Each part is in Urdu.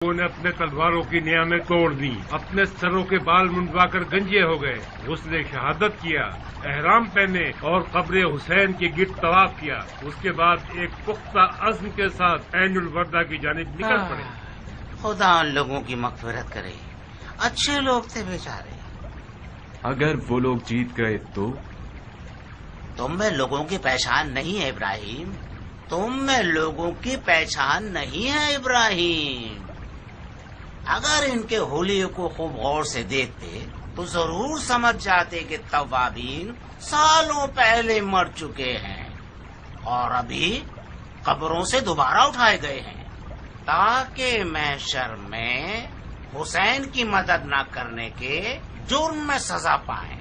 لوگوں نے اپنے تلواروں کی نیامیں توڑ دی، اپنے سروں کے بال منڈوا کر گنجے ہو گئے، غسل شہادت کیا، احرام پہنے اور قبر حسین کے گرد طواف کیا۔ اس کے بعد ایک پختہ عزم کے ساتھ عین الوردہ کی جانب نکل پڑے۔ خدا ان لوگوں کی مغفرت کرے، اچھے لوگ تھے بیچارے۔ اگر وہ لوگ جیت گئے تو؟ تم میں لوگوں کی پہچان نہیں ہے ابراہیم، تم میں لوگوں کی پہچان نہیں ہے ابراہیم۔ اگر ان کے حلیے کو خوب غور سے دیکھتے تو ضرور سمجھ جاتے کہ توابین سالوں پہلے مر چکے ہیں اور ابھی قبروں سے دوبارہ اٹھائے گئے ہیں تاکہ محشر میں حسین کی مدد نہ کرنے کے جرم میں سزا پائیں۔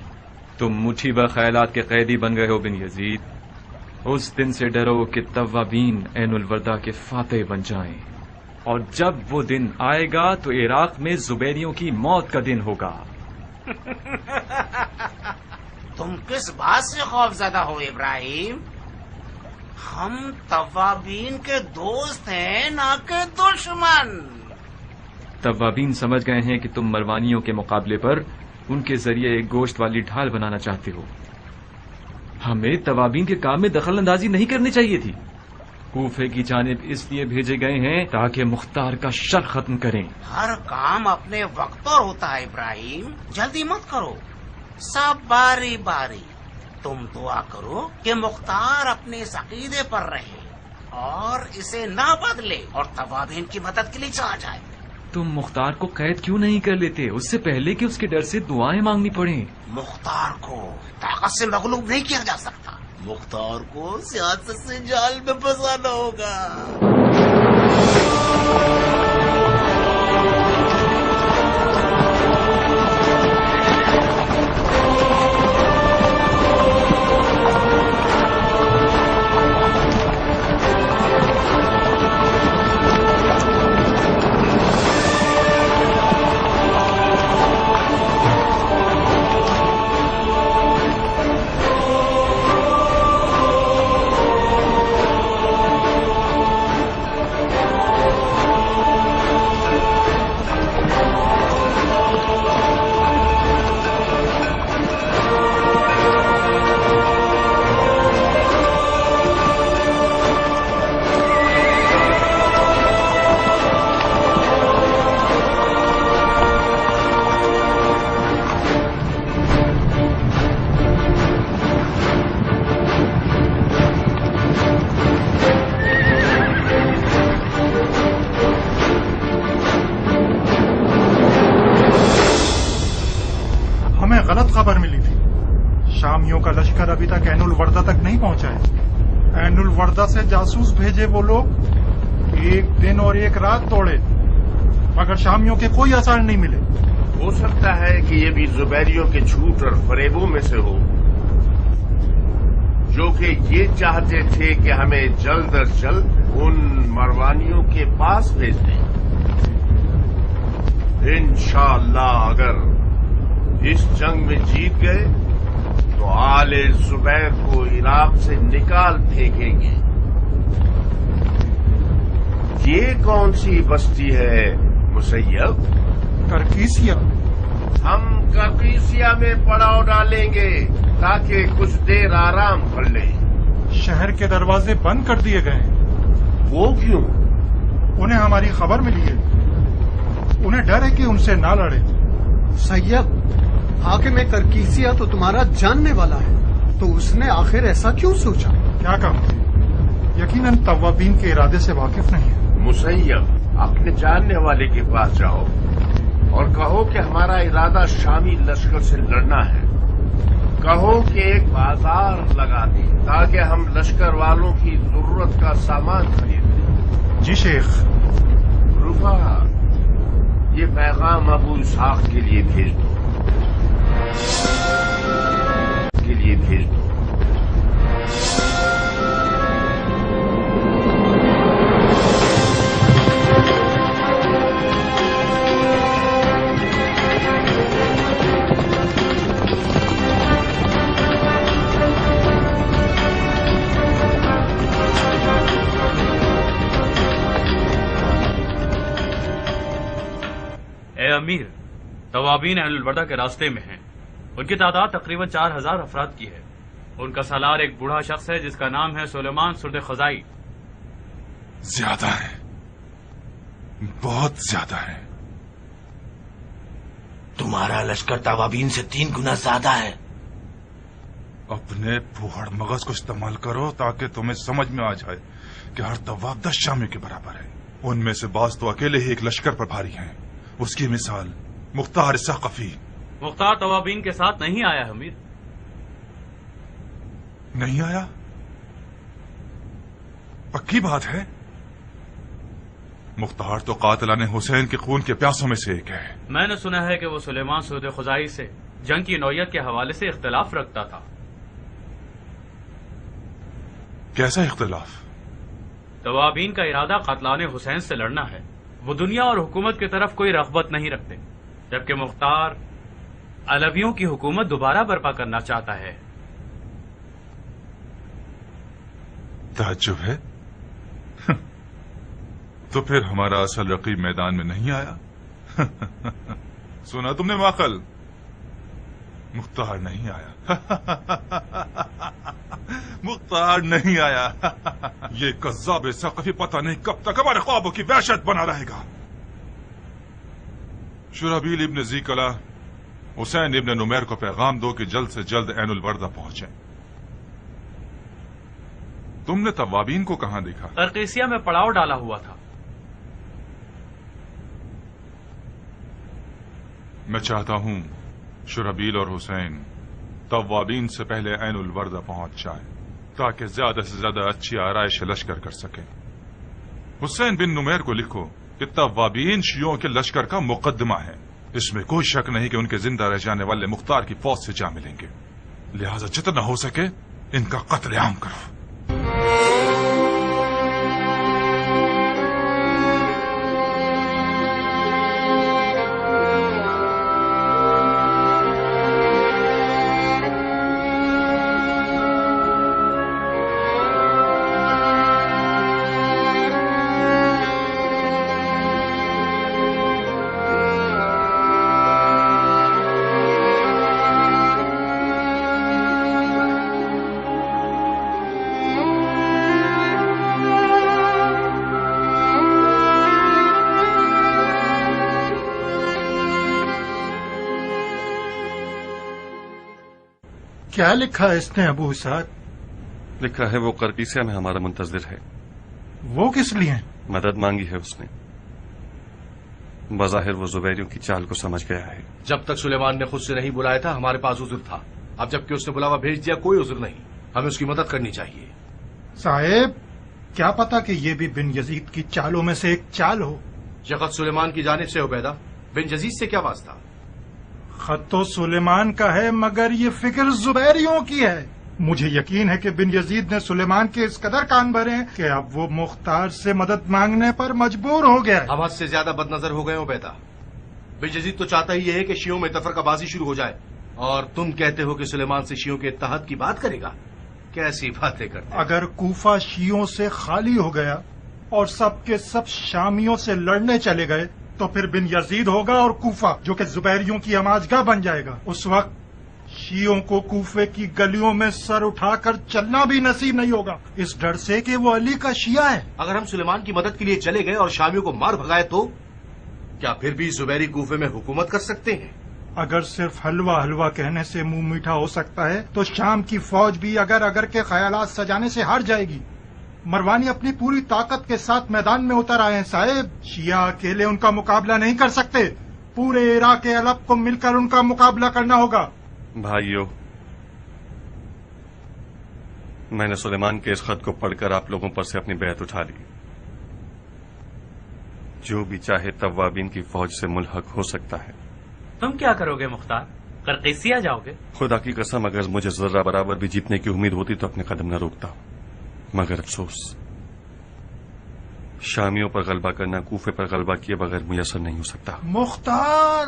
تم مٹھی خیالات کے قیدی بن گئے ہو بن یزید۔ اس دن سے ڈرو کہ توابین عین الوردہ کے فاتح بن جائیں، اور جب وہ دن آئے گا تو عراق میں زبیریوں کی موت کا دن ہوگا۔ تم کس بات سے خوف زدہ ہو ابراہیم؟ ہم توابین کے دوست ہیں نہ کہ دشمن۔ توابین سمجھ گئے ہیں کہ تم مروانیوں کے مقابلے پر ان کے ذریعے ایک گوشت والی ڈھال بنانا چاہتے ہو۔ ہمیں توابین کے کام میں دخل اندازی نہیں کرنی چاہیے تھی۔ کوفے کی جانب اس لیے بھیجے گئے ہیں تاکہ مختار کا شر ختم کریں۔ ہر کام اپنے وقت پر ہوتا ہے ابراہیم، جلدی مت کرو، سب باری باری۔ تم دعا کرو کہ مختار اپنے اس عقیدے پر رہے اور اسے نہ بدلے اور توابین کی مدد کے لیے چلا جائے۔ تم مختار کو قید کیوں نہیں کر لیتے اس سے پہلے کہ اس کے ڈر سے دعائیں مانگنی پڑیں؟ مختار کو طاقت سے مغلوب نہیں کیا جا سکتا، مختار کو سیاست سے جال میں پھنسانا ہوگا۔ غلط خبر ملی تھی، شامیوں کا لشکر ابھی تک عین الوردہ تک نہیں پہنچا ہے۔ عین الوردہ سے جاسوس بھیجے وہ لوگ، ایک دن اور ایک رات دوڑے مگر شامیوں کے کوئی اثر نہیں ملے۔ ہو سکتا ہے کہ یہ بھی زبیریوں کے جھوٹ اور فریبوں میں سے ہو، جو کہ یہ چاہتے تھے کہ ہمیں جلد از جلد ان مروانیوں کے پاس بھیج دیں۔ انشاءاللہ اگر اس جنگ میں جیت گئے تو آل زبیر کو عراق سے نکال پھینکیں گے۔ یہ کون سی بستی ہے مسیب؟ کرکیسیا۔ ہم کرکیسیا میں پڑاؤ ڈالیں گے تاکہ کچھ دیر آرام کر لیں۔ شہر کے دروازے بند کر دیے گئے ہیں۔ وہ کیوں؟ انہیں ہماری خبر ملی ہے، انہیں ڈر ہے کہ ان سے نہ لڑے۔ سید، حاکم کرکیسیا تو تمہارا جاننے والا ہے، تو اس نے آخر ایسا کیوں سوچا؟ کیا کہوں، یقیناً توابین کے ارادے سے واقف نہیں ہے۔ مسیب، اپنے جاننے والے کے پاس جاؤ اور کہو کہ ہمارا ارادہ شامی لشکر سے لڑنا ہے۔ کہو کہ ایک بازار لگا دیں تاکہ ہم لشکر والوں کی ضرورت کا سامان خرید لیں۔ جی شیخ۔ رفا، یہ پیغام ابو اسحاق کے لیے بھیج دو۔ اے امیر، توابین اہل الوردہ کے راستے میں ہیں. ان کی تعداد تقریباً 4000 افراد کی ہے. ان کا سالار ایک بوڑھا شخص ہے جس کا نام ہے سلیمان سرد خزائی. زیادہ ہے، بہت زیادہ ہے. تمہارا لشکر توابین سے 3 گنا زیادہ ہے. اپنے پھوہڑ مغز کو استعمال کرو تاکہ تمہیں سمجھ میں آ جائے کہ ہر تواب 10 شامی کے برابر ہے. ان میں سے بعض تو اکیلے ہی ایک لشکر پر بھاری ہیں. اس کی مثال مختار ثقفی. مختار توابین کے ساتھ نہیں آیا حمید. نہیں آیا؟ پکی بات ہے. مختار تو قاتلان حسین کے خون کے پیاسوں میں سے ایک ہے. میں نے سنا ہے کہ وہ سلیمان سرد خزائی سے جنگ کی نوعیت کے حوالے سے اختلاف رکھتا تھا. کیسا اختلاف؟ توابین کا ارادہ قاتلان حسین سے لڑنا ہے. وہ دنیا اور حکومت کی طرف کوئی رغبت نہیں رکھتے، جبکہ مختار علویوں کی حکومت دوبارہ برپا کرنا چاہتا ہے. تعجب ہے. تو پھر ہمارا اصل رقیب میدان میں نہیں آیا. سنا تم نے ماقل؟ مختار نہیں آیا. مختار نہیں آیا. یہ کذاب ثقفی پتہ نہیں کب تک ہمارے خوابوں کی وحشت بنا رہے گا. شرحبیل ابن زیکلا حسین ابن نمیر کو پیغام دو کہ جلد سے جلد عین الوردہ پہنچیں. تم نے توابین کو کہاں دیکھا؟ قرقیسیہ میں پڑاؤ ڈالا ہوا تھا. میں چاہتا ہوں شرحبیل اور حسین توابین سے پہلے عین الوردہ پہنچ جائیں تاکہ زیادہ سے زیادہ اچھی آرائش لشکر کر سکیں. حسین بن نمیر کو لکھو کہ توابین شیعوں کے لشکر کا مقدمہ ہے. اس میں کوئی شک نہیں کہ ان کے زندہ رہ جانے والے مختار کی فوج سے جا ملیں گے. لہذا جتنا ہو سکے ان کا قتل عام کرو. کیا لکھا ہے اس نے ابو اسحاق؟ لکھا ہے وہ قرقیسیہ میں ہمارا منتظر ہے. وہ کس لیے؟ مدد مانگی ہے اس نے. بظاہر وہ زبیریوں کی چال کو سمجھ گیا ہے. جب تک سلیمان نے خود سے نہیں بلایا تھا ہمارے پاس عذر تھا. اب جبکہ اس نے بلاوا بھیج دیا کوئی عذر نہیں. ہمیں اس کی مدد کرنی چاہیے. صاحب کیا پتا کہ یہ بھی بن یزید کی چالوں میں سے ایک چال ہو. یہ خط سلیمان کی جانب سے عبیدہ. بن یزید سے کیا واسطہ؟ خط تو سلیمان کا ہے مگر یہ فکر زبیریوں کی ہے. مجھے یقین ہے کہ بن یزید نے سلیمان کے اس قدر کان بھرے ہیں کہ اب وہ مختار سے مدد مانگنے پر مجبور ہو گیا. ہم حد سے زیادہ بد نظر ہو گئے عبیدہ. بن یزید تو چاہتا ہی یہ ہے کہ شیعوں میں تفرقہ بازی شروع ہو جائے اور تم کہتے ہو کہ سلیمان سے شیعوں کے اتحاد کی بات کرے گا. کیسی باتیں کرتے ہیں. اگر کوفہ شیعوں سے خالی ہو گیا اور سب کے سب شامیوں سے لڑنے چلے گئے تو پھر بن یزید ہوگا اور کوفہ جو کہ زبیریوں کی ہماجگاہ بن جائے گا. اس وقت شیعوں کو کوفے کی گلیوں میں سر اٹھا کر چلنا بھی نصیب نہیں ہوگا اس ڈر سے کہ وہ علی کا شیعہ ہے. اگر ہم سلیمان کی مدد کے لیے چلے گئے اور شامیوں کو مار بھگائے تو کیا پھر بھی زبیری کوفے میں حکومت کر سکتے ہیں؟ اگر صرف حلوہ حلوہ کہنے سے منہ میٹھا ہو سکتا ہے تو شام کی فوج بھی اگر کے خیالات سجانے سے ہار جائے گی. مروانی اپنی پوری طاقت کے ساتھ میدان میں اتر آئے ہیں صاحب. شیعہ اکیلے ان کا مقابلہ نہیں کر سکتے. پورے عراق علب کو مل کر ان کا مقابلہ کرنا ہوگا. بھائیو، میں نے سلیمان کے اس خط کو پڑھ کر آپ لوگوں پر سے اپنی بیعت اٹھا لی. جو بھی چاہے توابین کی فوج سے ملحق ہو سکتا ہے. تم کیا کرو گے مختار؟ قرقیسیہ جاؤ گے؟ خدا کی قسم اگر مجھے ذرہ برابر بھی جیتنے کی امید ہوتی تو اپنے قدم نہ روکتا. مگر افسوس شامیوں پر غلبہ کرنا کوفے پر غلبہ کیے بغیر میسر نہیں ہو سکتا. مختار،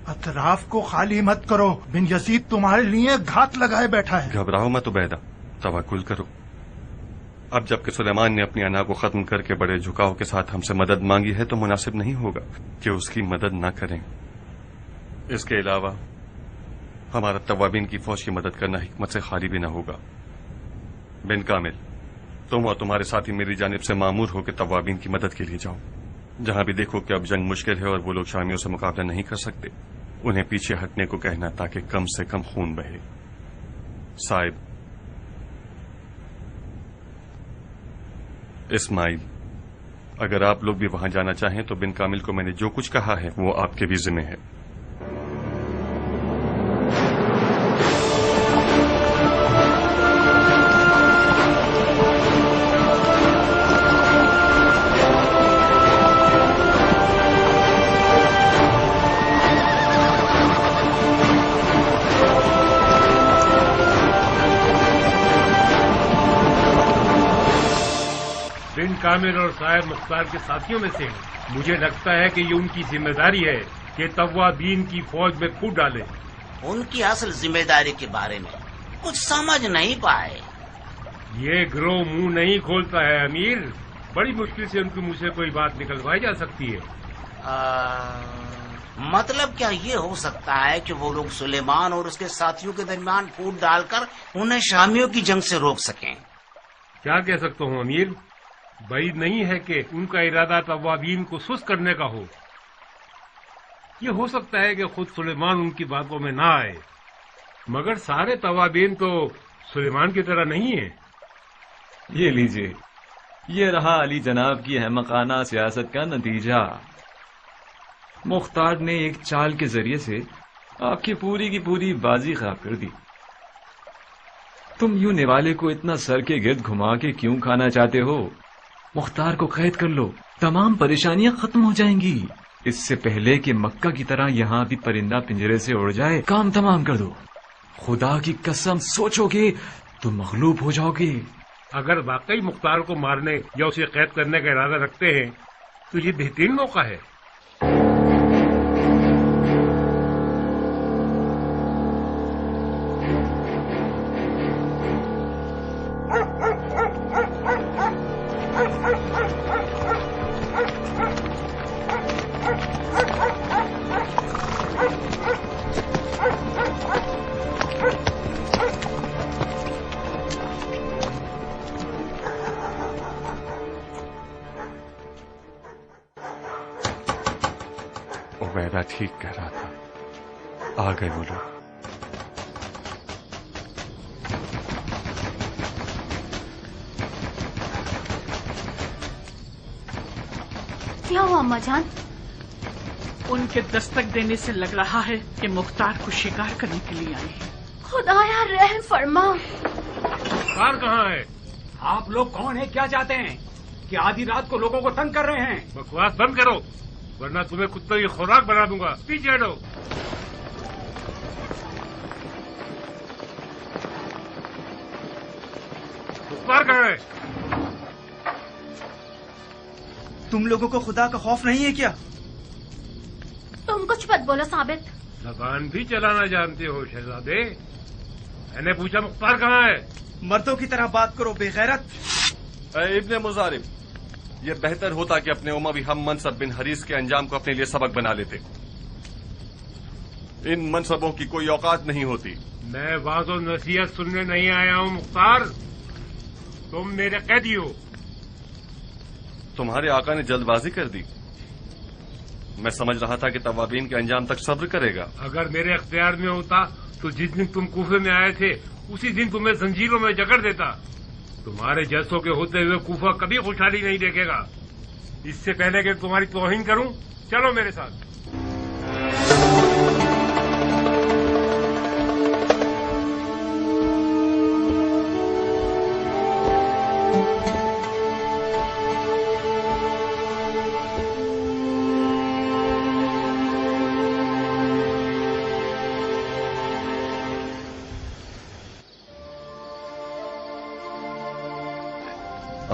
اطراف کو خالی مت کرو. بن یزید تمہارے لیے گھات لگائے بیٹھا ہے. گھبراؤ مت عبیدہ، توکل کرو. اب جبکہ سلیمان نے اپنی انا کو ختم کر کے بڑے جھکاؤ کے ساتھ ہم سے مدد مانگی ہے تو مناسب نہیں ہوگا کہ اس کی مدد نہ کریں. اس کے علاوہ ہمارا توابین کی فوج کی مدد کرنا حکمت سے خالی بھی نہ ہوگا. بن کامل، تم اور تمہارے ساتھی میری جانب سے مامور ہو کہ توابین کی مدد کے لیے جاؤ. جہاں بھی دیکھو کہ اب جنگ مشکل ہے اور وہ لوگ شامیوں سے مقابلہ نہیں کر سکتے، انہیں پیچھے ہٹنے کو کہنا تاکہ کم سے کم خون بہے. صاحب اسماعیل، اگر آپ لوگ بھی وہاں جانا چاہیں تو بن کامل کو میں نے جو کچھ کہا ہے وہ آپ کے بھی ذمہ ہے. بن کامل اور صاحب مختار کے ساتھیوں میں سے ہیں. مجھے لگتا ہے کہ یہ ان کی ذمہ داری ہے کہ توابین کی فوج میں کود ڈالے. ان کی اصل ذمہ داری کے بارے میں کچھ سمجھ نہیں پائے. یہ گروہ منہ نہیں کھولتا ہے امیر. بڑی مشکل سے ان کے منہ سے کوئی بات نکلوائی جا سکتی ہے. مطلب کیا یہ ہو سکتا ہے کہ وہ لوگ سلیمان اور اس کے ساتھیوں کے درمیان پھوٹ ڈال کر انہیں شامیوں کی جنگ سے روک سکیں؟ کیا کہہ سکتا ہوں امیر. بعید نہیں ہے کہ ان کا ارادہ توابین کو سست کرنے کا ہو. یہ ہو سکتا ہے کہ خود سلیمان ان کی باتوں میں نہ آئے، مگر سارے توابین تو سلیمان کی طرح نہیں ہیں. یہ لیجئے، یہ رہا علی جناب کی احمقانہ سیاست کا نتیجہ. مختار نے ایک چال کے ذریعے سے آپ کی پوری بازی خراب کر دی. تم یوں نوالے کو اتنا سر کے گرد گھما کے کیوں کھانا چاہتے ہو؟ مختار کو قید کر لو، تمام پریشانیاں ختم ہو جائیں گی. اس سے پہلے کہ مکہ کی طرح یہاں بھی پرندہ پنجرے سے اڑ جائے کام تمام کر دو. خدا کی قسم سوچو گے تو مغلوب ہو جاؤ گے. اگر واقعی مختار کو مارنے یا اسے قید کرنے کا ارادہ رکھتے ہیں تو یہ بہترین موقع ہے. عبیدہ ٹھیک کہہ رہا تھا، آ گئے وہ لوگ. کیا ہوا اماں جان؟ ان کے دستک دینے سے لگ رہا ہے کہ مختار کو شکار کرنے کے لیے آئے ہیں. خدایا رحم فرما. مختار کہاں ہے؟ آپ لوگ کون ہیں؟ کیا چاہتے ہیں؟ کہ آدھی رات کو لوگوں کو تنگ کر رہے ہیں؟ بکواس بند کرو ورنہ تمہیں کتوں کی خوراک بنا دوں گا. پیچھے ہٹو. مختار کہاں ہے؟ تم لوگوں کو خدا کا خوف نہیں ہے کیا؟ تم کچھ مت بولو ثابت. زبان بھی چلانا جانتے ہو شہزادے. میں نے پوچھا مختار کہاں ہے؟ مردوں کی طرح بات کرو بے غیرت. اے ابن مزارب، یہ بہتر ہوتا کہ اپنے اموی ہم منصب بن حریث کے انجام کو اپنے لیے سبق بنا لیتے. ان منصبوں کی کوئی اوقات نہیں ہوتی. میں واضح و نصیحت سننے نہیں آیا ہوں مختار. تم میرے قیدی ہو. تمہارے آقا نے جلد بازی کر دی. میں سمجھ رہا تھا کہ توابین کے انجام تک صبر کرے گا. اگر میرے اختیار میں ہوتا تو جس دن تم کوفے میں آئے تھے اسی دن تمہیں زنجیروں میں جکڑ دیتا. تمہارے جیسوں کے ہوتے ہوئے کوفہ کبھی خوشحالی نہیں دیکھے گا. اس سے پہلے کہ تمہاری توہین کروں، چلو میرے ساتھ.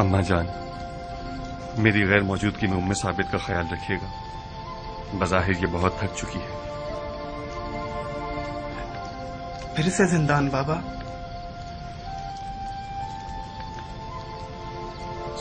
اماں جان، میری غیر موجودگی میں ام ثابت کا خیال رکھیے گا. بظاہر یہ بہت تھک چکی ہے. پھر سے زندان بابا.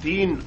3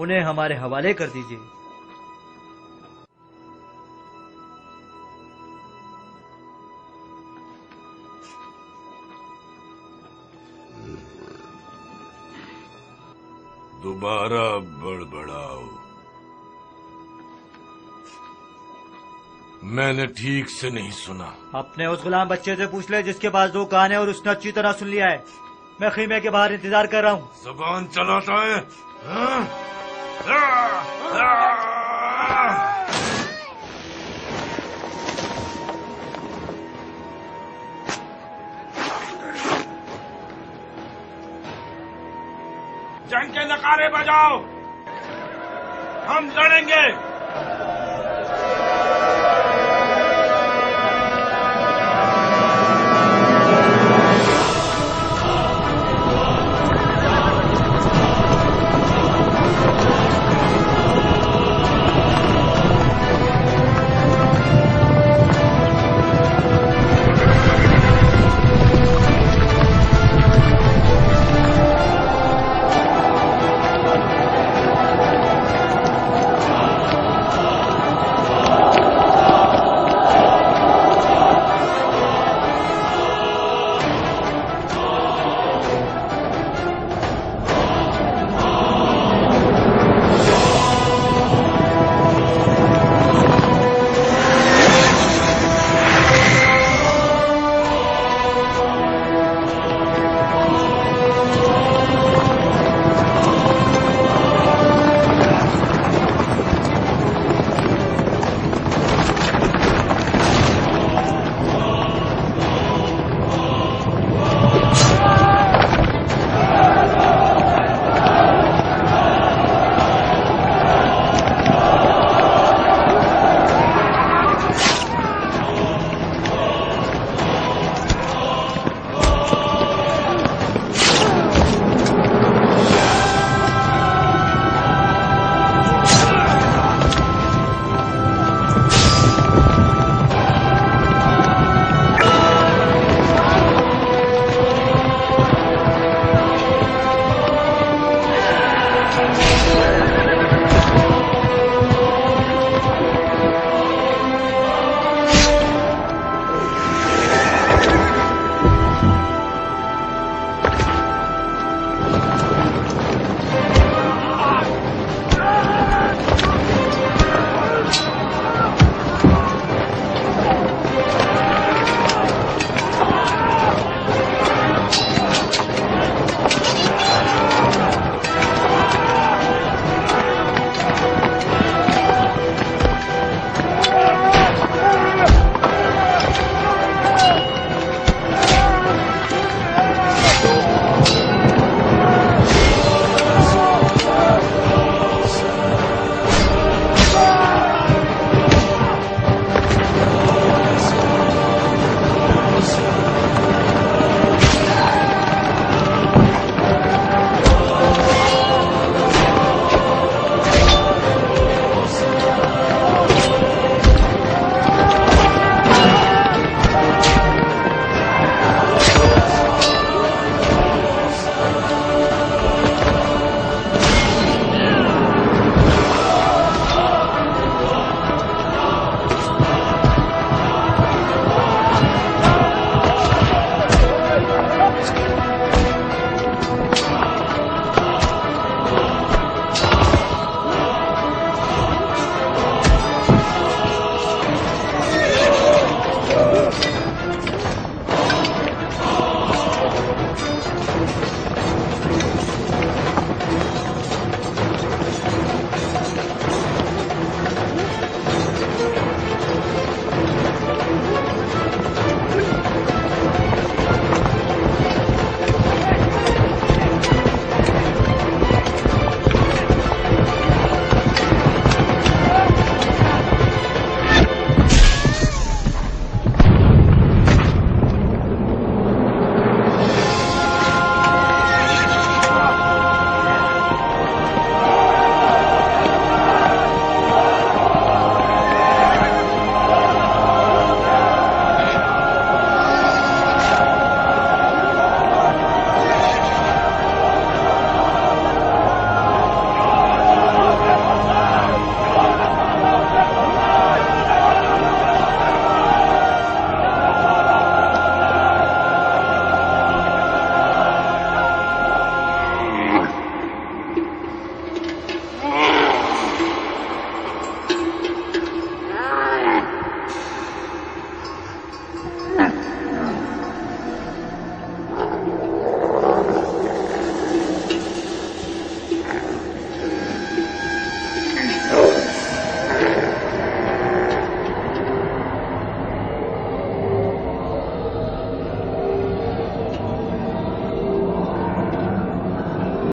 انہیں ہمارے حوالے کر دیجیے۔ دوبارہ بڑبڑاؤ، میں نے ٹھیک سے نہیں سنا۔ اپنے اس غلام بچے سے پوچھ لے جس کے پاس 2 کان ہیں اور اس نے اچھی طرح سن لیا ہے۔ میں خیمے کے باہر انتظار کر رہا ہوں۔ زبان چلاتا ہے؟ جنگ کے نعرے بجاؤ، ہم لڑیں گے۔